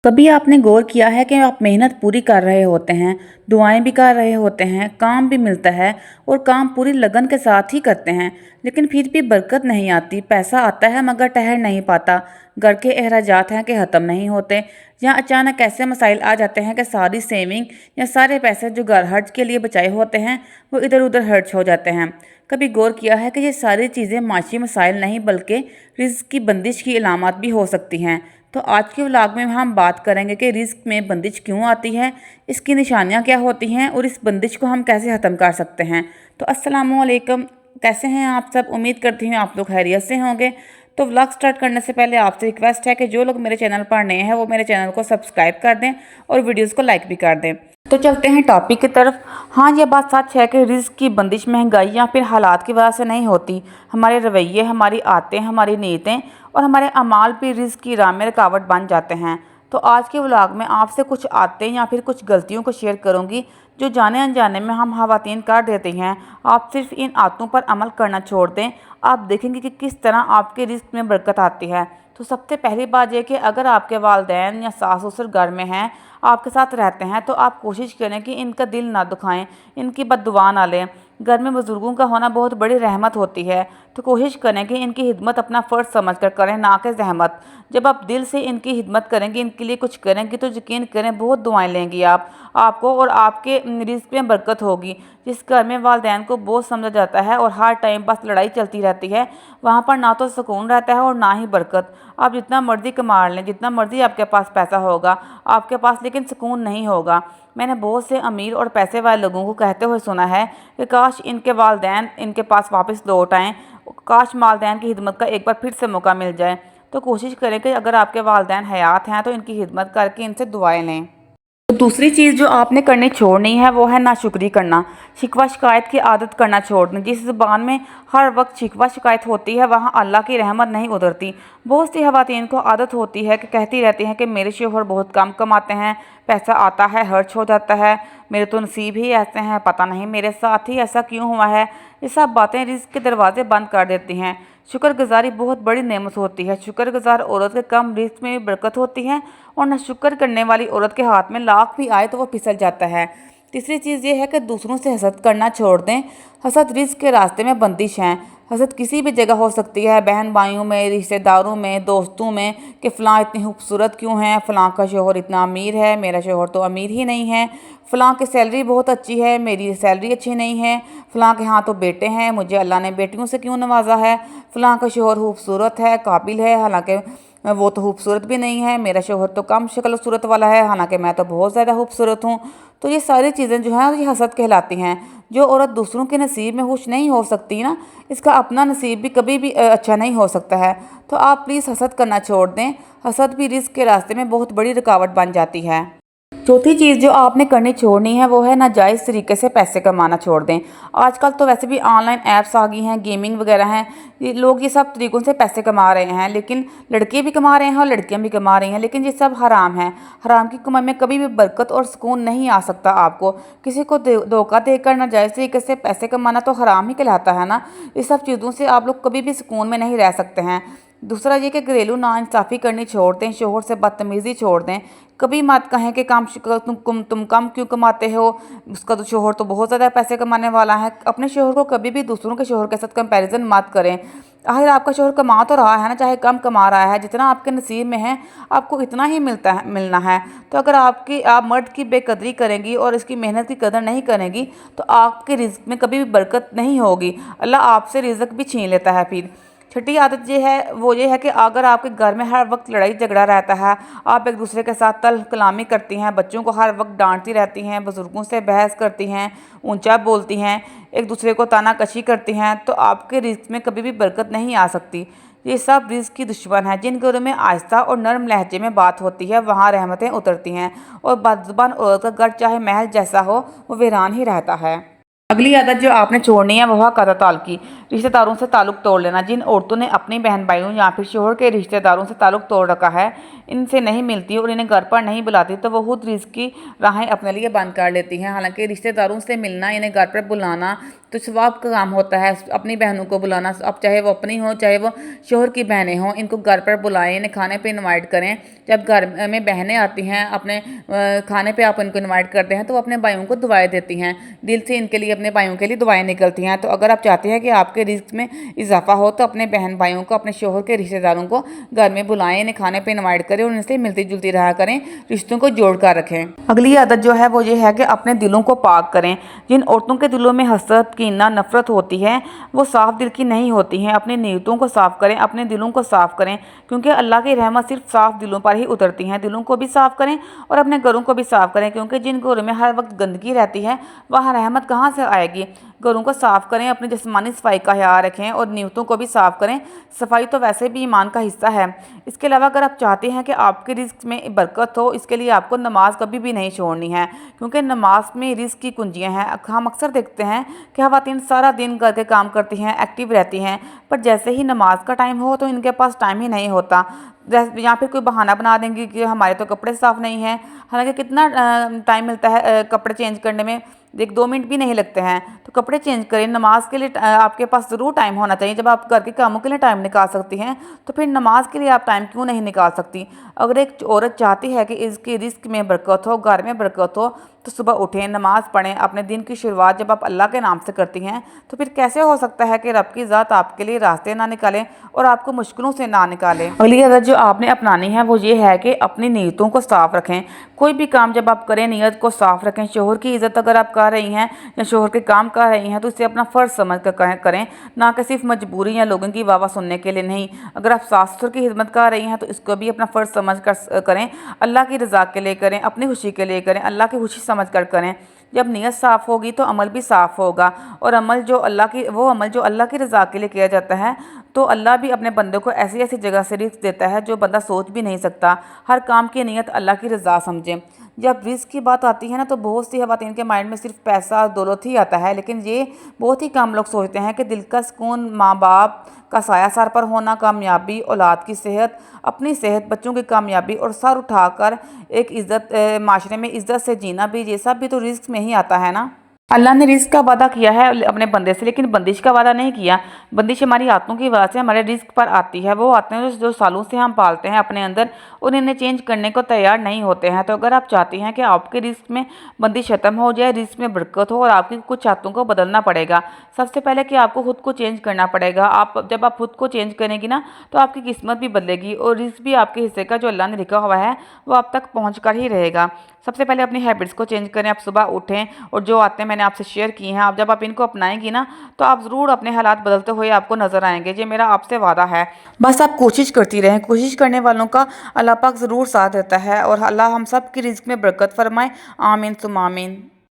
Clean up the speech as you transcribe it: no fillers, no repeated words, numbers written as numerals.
कभी आपने गौर किया है कि आप मेहनत पूरी कर रहे होते हैं, दुआएं भी कर रहे होते हैं, काम भी मिलता है और काम पूरी लगन के साथ ही करते हैं, लेकिन फिर भी बरकत नहीं आती। पैसा आता है मगर ठहर नहीं पाता। घर के अखराजात हैं कि ख़त्म नहीं होते, या अचानक ऐसे मसाइल आ जाते हैं कि सारी सेविंग या सारे पैसे जो घर खर्च के लिए बचाए होते हैं वो इधर उधर खर्च हो जाते हैं। कभी गौर किया है कि ये सारी चीज़ें माशी मसाइल नहीं बल्कि रिज़्क की बंदिश की अलामत भी हो सकती हैं। तो आज के व्लॉग में हम बात करेंगे कि रिस्क में बंदिश क्यों आती है, इसकी निशानियां क्या होती हैं और इस बंदिश को हम कैसे ख़त्म कर सकते हैं। तो अस्सलामु अलैकुम, कैसे हैं आप सब? उम्मीद करती हूँ आप लोग खैरियत से होंगे। तो व्लॉग स्टार्ट करने से पहले आपसे रिक्वेस्ट है कि जो लोग मेरे चैनल पर नए हैं वो मेरे चैनल को सब्सक्राइब कर दें और वीडियोज़ को लाइक भी कर दें। तो चलते हैं टॉपिक की तरफ। हाँ, ये बात सच है कि रिस्क की बंदिश महंगाई या फिर हालात की वजह से नहीं होती। हमारे रवैये, हमारी आदतें, हमारी नीयतें और हमारे अमाल भी रिस्क की राह में रुकावट बन जाते हैं। तो आज के व्लॉग में आपसे कुछ आदतें या फिर कुछ गलतियों को शेयर करूंगी जो जाने अनजाने में हम खवातीन कर देती हैं। आप सिर्फ इन आदतों पर अमल करना छोड़ दें, आप देखेंगे कि किस तरह आपके रिस्क में बरकत आती है। तो सबसे पहली बात यह कि अगर आपके वालिदैन या सास ससुर घर में हैं, आपके साथ रहते हैं, तो आप कोशिश करें कि इनका दिल ना दुखाएं, इनकी बद्दुआ ना लें। घर में बुज़ुर्गों का होना बहुत बड़ी रहमत होती है, तो कोशिश करें कि इनकी हिदमत अपना फ़र्ज़ समझ कर करें, ना कि ज़हमत। जब आप दिल से इनकी हिदमत करेंगे, इनके लिए कुछ करेंगे, तो यकीन करें बहुत दुआएं लेंगी आपको और आपके रिज़्क में बरकत होगी। जिस घर में वालिदैन को बोझ समझा जाता है और हर टाइम बस लड़ाई चलती रहती है, वहाँ पर ना तो सुकून रहता है और ना ही बरकत। आप जितना मर्ज़ी कमा लें, जितना मर्ज़ी आपके पास पैसा होगा, आपके पास लेकिन सुकून नहीं होगा। मैंने बहुत से अमीर और पैसे वाले लोगों को कहते हुए सुना है कि काश इनके वालिदैन इनके पास वापस लौट आएँ, काश वालिदैन की हिदमत का एक बार फिर से मौका मिल जाए। तो कोशिश करें कि अगर आपके वालिदैन हयात हैं तो इनकी हिदमत करके इनसे दुआएं लें। तो दूसरी चीज़ जो आपने करनी छोड़नी है वो है नाशुक्री करना। शिकवा शिकायत की आदत करना छोड़ दें। जिस ज़ुबान में हर वक्त शिकवा शिकायत होती है वहाँ अल्लाह की रहमत नहीं उतरती। बहुत सी खवातीन को आदत होती है कि कहती रहती हैं कि मेरे शोहर बहुत कम कमाते हैं, पैसा आता है खर्च हो जाता है, मेरे तो नसीब ही ऐसे हैं, पता नहीं मेरे साथ ही ऐसा क्यों हुआ है। ये सब बातें रिज़्क के दरवाजे बंद कर देती हैं। शुक्रगुजारी बहुत बड़ी नेमत होती है। शुक्रगुजार औरत के कम रिस्क में भी बरकत होती है और न शुक्र करने वाली औरत के हाथ में लाख भी आए तो वो फिसल जाता है। तीसरी चीज़ ये है कि दूसरों से हसद करना छोड़ दें। हसद रिस्क के रास्ते में बंदिश हैं। हसद किसी भी जगह हो सकती है, बहन भाइयों में, रिश्तेदारों में, दोस्तों में, कि फ़लाँ इतनी खूबसूरत क्यों है, फ़लाँ का शोहर इतना अमीर है, मेरा शोहर तो अमीर ही नहीं है, फ़लाँ की सैलरी बहुत अच्छी है, मेरी सैलरी अच्छी नहीं है, फ़लाँ के यहाँ तो बेटे हैं, मुझे अल्लाह ने बेटियों से क्यों नवाजा है, फ़लाँ का शोहर खूबसूरत है, काबिल है, हालांकि वो तो खूबसूरत भी नहीं है, मेरा शोहर तो कम शक्ल सूरत वाला है, हालांकि मैं तो बहुत ज़्यादा खूबसूरत हूँ। तो ये सारी चीज़ें जो हैं ये हसद कहलाती हैं। जो औरत दूसरों के नसीब में खुश नहीं हो सकती ना, इसका अपना नसीब भी कभी भी अच्छा नहीं हो सकता है। तो आप प्लीज़ हसद करना छोड़ दें। हसद भी रिस्क के रास्ते में बहुत बड़ी रुकावट बन जाती है। चौथी चीज़ जो आपने करनी छोड़नी है वो है नाजायज़ तरीके से पैसे कमाना छोड़ दें। आजकल तो वैसे भी ऑनलाइन ऐप्स आ गई हैं, गेमिंग वगैरह हैं, लोग ये सब तरीक़ों से पैसे कमा रहे हैं, लेकिन लड़के भी कमा रहे हैं और लड़कियां भी कमा रही हैं, लेकिन ये सब हराम है। हराम की कमाई में कभी भी बरकत और सुकून नहीं आ सकता आपको। किसी को धोखा देकर नाजायज़ तरीके से पैसे कमाना तो हराम ही कहलाता है ना। इस सब चीज़ों से आप लोग कभी भी सुकून में नहीं रह सकते हैं। दूसरा ये कि घरेलू नाइंसाफ़ी करनी छोड़ दें, शोहर से बदतमीज़ी छोड़ दें। कभी मत कहें कि तुम कम क्यों कमाते हो, उसका तो शोहर तो बहुत ज़्यादा पैसे कमाने वाला है। अपने शोहर को कभी भी दूसरों के शोहर के साथ कंपैरिजन मत करें। आखिर आपका शोहर कमा तो रहा है ना, चाहे कम कमा रहा है, जितना आपके नसीब में है आपको इतना ही मिलना है। तो अगर आप मर्द की बेकदरी करेंगी और इसकी मेहनत की कदर नहीं करेंगी तो आपके रिज़्क में कभी भी बरकत नहीं होगी। अल्लाह आपसे रिज़्क भी छीन लेता है। फिर छठी आदत ये है कि अगर आपके घर में हर वक्त लड़ाई झगड़ा रहता है, आप एक दूसरे के साथ तल्ख कलामी करती हैं, बच्चों को हर वक्त डांटती रहती हैं, बुज़ुर्गों से बहस करती हैं, ऊंचा बोलती हैं, एक दूसरे को तानाकशी करती हैं, तो आपके रिज़्क में कभी भी बरकत नहीं आ सकती। ये सब रिज़्क की दुश्मन है। जिन घरों में आहिस्ता और नरम लहजे में बात होती है वहाँ रहमतें उतरती हैं और बदज़ुबान औरत का घर चाहे महल जैसा हो वो वीरान ही रहता है। अगली आदत जो आपने छोड़नी है वो है कतई ताल्लुक़। रिश्तेदारों से ताल्लुक़ तोड़ लेना। जिन औरतों ने अपनी बहन भाइयों या फिर शोहर के रिश्तेदारों से ताल्लुक़ तोड़ रखा है, इनसे नहीं मिलती और इन्हें घर पर नहीं बुलाती, तो वो खुद रिज़्क की राहें अपने लिए बंद कर लेती हैं। हालांकि रिश्तेदारों से मिलना, इन्हें घर पर बुलाना तो सवाब का काम होता है अपनी बहनों को बुलाना। अब चाहे वो अपनी हो चाहे वो शोहर की बहनें हों, इनको घर पर बुलाएं, इन्हें खाने पे इनवाइट करें। जब घर में बहनें आती हैं अपने खाने पे आप इनको इनवाइट करते हैं तो वो अपने भाइयों को दुआएं देती हैं, दिल से इनके लिए अपने भाइयों के लिए दुआएं निकलती हैं। तो अगर आप चाहते हैं कि आपके रिस्क में इजाफा हो तो अपने बहन भाइयों को, अपने शोहर के रिश्तेदारों को घर में बुलाएं, इन्हें खाने पे इनवाइट करें और इनसे मिलती जुलती रहा करें, रिश्तों को जोड़ कर रखें। अगली आदत जो है वो ये है कि अपने दिलों को पाक करें। जिन औरतों के दिलों में हसरत, कीना, नफरत होती है वो साफ दिल की नहीं होती हैं। अपनी नीयतों को साफ करें, अपने दिलों को साफ करें, क्योंकि अल्लाह की रहमत सिर्फ साफ दिलों पर ही उतरती हैं। दिलों को भी साफ करें और अपने घरों को भी साफ करें, क्योंकि जिन घरों में हर वक्त गंदगी रहती है वहाँ रहमत कहाँ से आएगी। घरों को साफ करें, अपनी जिस्मानी सफाई का ख्याल रखें और नियतों को भी साफ करें। सफाई तो वैसे भी ईमान का हिस्सा है। इसके अलावा अगर आप चाहते हैं कि आपके रिस्क में बरकत हो, इसके लिए आपको नमाज कभी भी नहीं छोड़नी है, क्योंकि नमाज में रिस्क की कुंजियां हैं। हम अक्सर देखते हैं कि ख़वातीन सारा दिन घर के काम करती हैं, एक्टिव रहती हैं, पर जैसे ही नमाज का टाइम हो तो इनके पास टाइम ही नहीं होता। या फिर कोई बहाना बना देंगे कि हमारे तो कपड़े साफ़ नहीं हैं। हालांकि कितना टाइम मिलता है कपड़े चेंज करने में, 1-2 मिनट भी नहीं लगते हैं। तो कपड़े चेंज करें। नमाज के लिए आपके पास ज़रूर टाइम होना चाहिए। जब आप घर के कामों के लिए टाइम निकाल सकती हैं तो फिर नमाज के लिए आप टाइम क्यों नहीं निकाल सकती। अगर एक औरत चाहती है कि इसके रिस्क में बरकत हो, घर में बरकत हो, तो सुबह उठें, नमाज पढ़ें। अपने दिन की शुरुआत जब आप अल्लाह के नाम से करती हैं तो फिर कैसे हो सकता है कि रब की ज़ात आपके लिए रास्ते ना निकालें और आपको मुश्किलों से ना निकालें। अगली आदत जो आपने अपनानी है वो ये है कि अपनी नीयतों को साफ रखें। कोई भी काम जब आप करें नीयत को साफ रखें। शोहर की इज़्ज़त अगर आप कर रही हैं या शोहर के काम कर रही हैं तो इसे अपना फ़र्ज़ समझ कर करें, ना कि सिर्फ मजबूरी या लोगों की वाह सुनने के लिए नहीं। अगर आप सास ससुर की खिदमत कर रही हैं तो इसको भी अपना फ़र्ज़ समझ कर करें, अल्लाह की रज़ा के लिए करें, अपनी खुशी के लिए करें, अल्लाह की खुशी समझ कर करें। जब नीयत साफ़ होगी तो अमल भी साफ़ होगा, और अमल जो अल्लाह की रज़ा के लिए किया जाता है तो अल्लाह भी अपने बंदे को ऐसी ऐसी जगह से रिस्क देता है जो बंदा सोच भी नहीं सकता। हर काम की नीयत अल्लाह की रज़ा समझें। जब रिस्क की बात आती है ना तो बहुत सी ख़वातीन के माइंड में सिर्फ पैसा दौलत ही आता है, लेकिन ये बहुत ही कम लोग सोचते हैं कि दिल का सुकून, माँ बाप का साया सर पर होना, कामयाबी, औलाद की सेहत, अपनी सेहत, बच्चों की कामयाबी और सर उठाकर एक इज़्ज़त माशरे में इज़्ज़त से जीना भी, ये सब भी तो रिस्क में ही आता है ना। अल्लाह ने रिस्क का वादा किया है अपने बंदे से, लेकिन बंदिश का वादा नहीं किया। बंदिश हमारी आदतों की वजह से हमारे रिस्क पर आती है। वो आते हैं जो सालों से हम पालते हैं अपने अंदर, और इन्हें चेंज करने को तैयार नहीं होते हैं। तो अगर आप चाहती हैं कि आपके रिस्क में बंदिश ख़त्म हो जाए, रिस्क में बरकत हो, और आपकी कुछ आदतों को बदलना पड़ेगा। सबसे पहले कि आपको खुद को चेंज करना पड़ेगा। जब आप खुद को चेंज करेंगी ना तो आपकी किस्मत भी बदलेगी और रिस्क भी आपके हिस्से का जो अल्लाह ने लिखा हुआ है वो आप तक पहुँच कर ही रहेगा। सबसे पहले अपनी हैबिट्स को चेंज करें। आप सुबह उठें और जो आते मैंने आपसे शेयर की हैं, आप जब आप इनको अपनाएंगी ना तो आप ज़रूर अपने हालात बदलते हुए आपको नज़र आएंगे। ये मेरा आपसे वादा है। बस आप कोशिश करती रहें। कोशिश करने वालों का अल्लाह पाक ज़रूर साथ देता है, और अल्लाह हम सब की रिज़्क में बरकत फरमाए। आमीन सुम्मा आमीन।